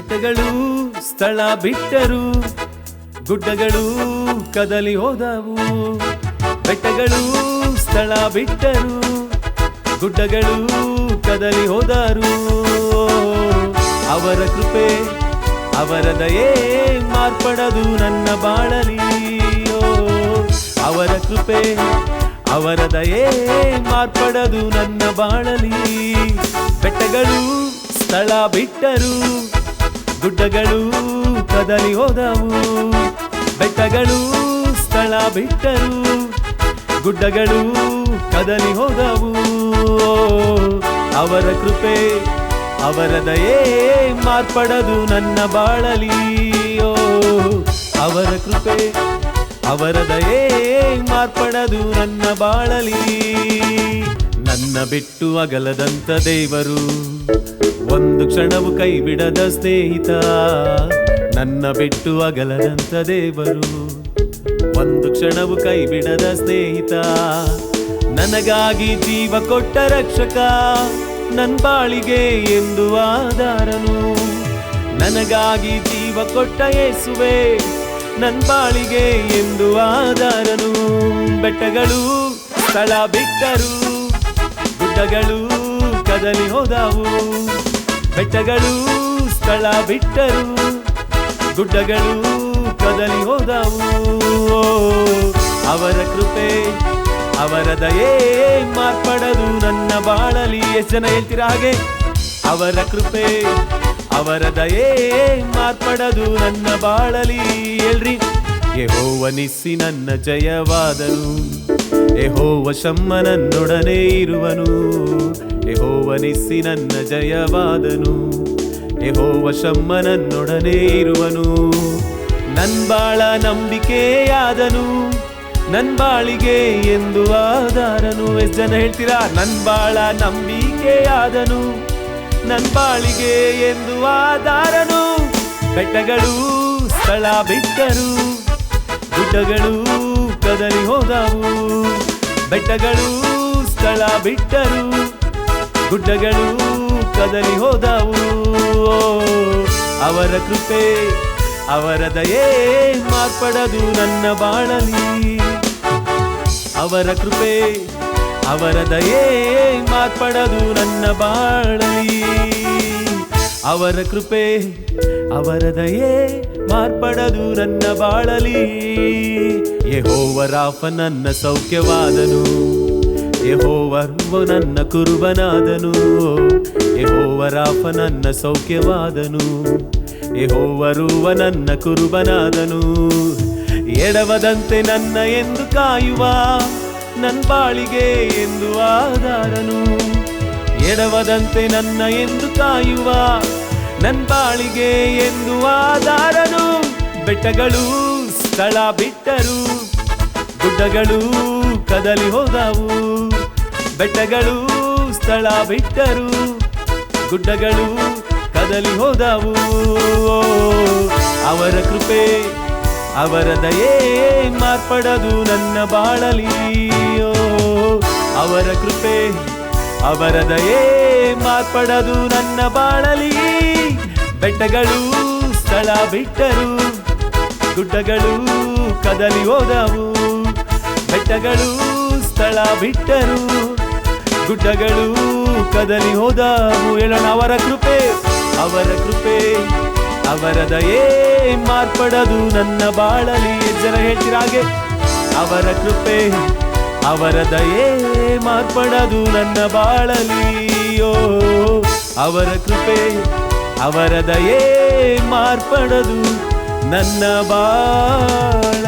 ಬೆಟ್ಟಗಳು ಸ್ಥಳ ಬಿಟ್ಟರು, ಗುಡ್ಡಗಳು ಕದಲಿ ಹೋದವು. ಬೆಟ್ಟಗಳು ಸ್ಥಳ ಬಿಟ್ಟರು, ಗುಡ್ಡಗಳು ಕದಲಿ ಹೋದರು. ಅವರ ಕೃಪೆ ಅವರ ದಯೆ ಮಾರ್ಪಡದು ನನ್ನ ಬಾಳಲಿ. ಅವರ ಕೃಪೆ ಅವರ ದಯೆ ಮಾರ್ಪಡದು ನನ್ನ ಬಾಳಲಿ. ಬೆಟ್ಟಗಳು ಸ್ಥಳ ಬಿಟ್ಟರು, ಗುಡ್ಡಗಳು ಕದಲಿ ಹೋದವು. ಬೆಟ್ಟಗಳು ಸ್ಥಳ ಬಿಟ್ಟರು, ಗುಡ್ಡಗಳು ಕದಲಿ ಹೋದವು. ಅವರ ಕೃಪೆ ಅವರ ದಯೆ ಮಾರ್ಪಡದು ನನ್ನ ಬಾಳಲಿ. ಅವರ ಕೃಪೆ ಅವರ ದಯೆ ಮಾರ್ಪಡದು ನನ್ನ ಬಾಳಲಿ. ನನ್ನ ಬಿಟ್ಟು ಅಗಲದಂತ ದೇವರು, ಒಂದು ಕ್ಷಣವು ಕೈ ಬಿಡದ ಸ್ನೇಹಿತ. ನನ್ನ ಬಿಟ್ಟು ಅಗಲದಂತ ದೇವರು, ಒಂದು ಕ್ಷಣವು ಕೈ ಬಿಡದ ಸ್ನೇಹಿತ. ನನಗಾಗಿ ಜೀವ ಕೊಟ್ಟ ರಕ್ಷಕ, ನನ್ ಬಾಳಿಗೆ ಎಂದು ಆಧಾರನು. ನನಗಾಗಿ ಜೀವ ಕೊಟ್ಟ ಯೇಸುವೆ, ನನ್ ಬಾಳಿಗೆ ಎಂದು ಆಧಾರನು. ಬೆಟ್ಟಗಳು ಸ್ಥಳ ಬಿಟ್ಟರು, ಗುಡ್ಡಗಳು ಕದಲಿ ಹೋದವು. ಬೆಟ್ಟಗಳು ಸ್ಥಳ ಬಿಟ್ಟರು, ಗುಡ್ಡಗಳು ಕದಲಿ ಹೋದವು. ಅವರ ಕೃಪೆ ಅವರ ದಯೆ ಮಾರ್ಪಡದು ನನ್ನ ಬಾಳಲಿ. ಎಷ್ಟು ಜನ ಹೇಳ್ತೀರಾ ಹಾಗೆ? ಅವರ ಕೃಪೆ ಅವರ ದಯೆ ಮಾರ್ಪಡದು ನನ್ನ ಬಾಳಲಿ. ಹೇಳ್ರಿ. ಯೆಹೋವ ನಿಸ್ಸಿ ನನ್ನ ಜಯವಾದನು, ಯೆಹೋವ ಶಮ್ಮ ನನ್ನೊಡನೆ ಇರುವನು. ಯೆಹೋವ ನಿಸ್ಸಿ ನನ್ನ ಜಯವಾದನು, ಯೆಹೋವ ಶಮ್ಮ ನನ್ನೊಡನೆ ಇರುವನು. ನನ್ ಬಾಳ ನಂಬಿಕೆಯಾದನು, ನನ್ ಬಾಳಿಗೆ ಎಂದು ಆಧಾರನು. ಎಷ್ಟು ಜನ ಹೇಳ್ತೀರಾ? ನನ್ ಬಾಳ ನಂಬಿಕೆಯಾದನು, ನನ್ ಬಾಳಿಗೆ ಎಂದು ಆಧಾರನು. ಬೆಟ್ಟಗಳು ಸ್ಥಳ ಬಿಟ್ಟರು, ಗುಡ್ಡಗಳು ಕದಲಿ ಹೋದವು. ಬೆಟ್ಟಗಳು ಸ್ಥಳ ಬಿಟ್ಟರು, ಗುಡ್ಡಗಳು ಕದಲಿ ಹೋದವು. ಅವರ ಕೃಪೆ ಅವರ ದಯೆ ಮಾರ್ಪಡದು ನನ್ನ ಬಾಳಲಿ. ಅವರ ಕೃಪೆ ಅವರ ದಯೆ ಮಾರ್ಪಡದು ನನ್ನ ಬಾಳಲಿ. ಅವರ ಕೃಪೆ ಅವರ ದಯೆ ಮಾರ್ಪಡದು ನನ್ನ ಬಾಳಲಿ. ಯೆಹೋವ ರಾಫ ನನ್ನ ಸೌಖ್ಯವಾದನು, ಯೆಹೋವ ನನ್ನ ಕುರುಬನಾದನು. ಯೆಹೋವ ರಾಫ ನನ್ನ ಸೌಖ್ಯವಾದನು, ಯೆಹೋವ ನನ್ನ ಕುರುಬನಾದನು. ಎಡವದಂತೆ ನನ್ನ ಎಂದು ಕಾಯುವ, ನನ್ ಬಾಳಿಗೆ ಎಂದು ಆಧಾರನು. ಎಡವದಂತೆ ನನ್ನ ಎಂದು ಕಾಯುವ, ನನ್ ಬಾಳಿಗೆ ಎಂದು ಆಧಾರನು. ಬೆಟ್ಟಗಳು ಸ್ಥಳ ಬಿಟ್ಟರು, ಗುಡ್ಡಗಳು ಕದಲಿ ಹೋದವು. ಬೆಟ್ಟಗಳು ಸ್ಥಳ ಬಿಟ್ಟರು, ಗುಡ್ಡಗಳು ಕದಲಿ ಹೋದವು. ಅವರ ಕೃಪೆ ಅವರ ದಯೆ ಮಾರ್ಪಡದು ನನ್ನ ಬಾಳಲಿ. ಅವರ ಕೃಪೆ ಅವರ ದಯೆ ಮಾರ್ಪಡದು ನನ್ನ ಬಾಳಲಿ. ಬೆಟ್ಟಗಳು ಸ್ಥಳ ಬಿಟ್ಟರು, ಗುಡ್ಡಗಳು ಕದಲಿ ಹೋದವು. ಬೆಟ್ಟಗಳು ಸ್ಥಳ ಬಿಟ್ಟರು, ಗುಡ್ಡಗಳು ಕದಲಿ ಹೋದವು. ಹೇಳೋಣ. ಅವರ ಕೃಪೆ ಅವರ ಕೃಪೆ ಅವರ ದಯೆ ಮಾರ್ಪಡದು ನನ್ನ ಬಾಳಲಿ. ಜನ ಹೇಳ್ತಿರಾಗೆ? ಅವರ ಕೃಪೆ ಅವರ ದಯೆ ಮಾರ್ಪಡದು ನನ್ನ ಬಾಳಲಿ. ಅವರ ಕೃಪೆ ಅವರ ದಯೆ ಮಾರ್ಪಡದು ನನ್ನ ಬಾಳ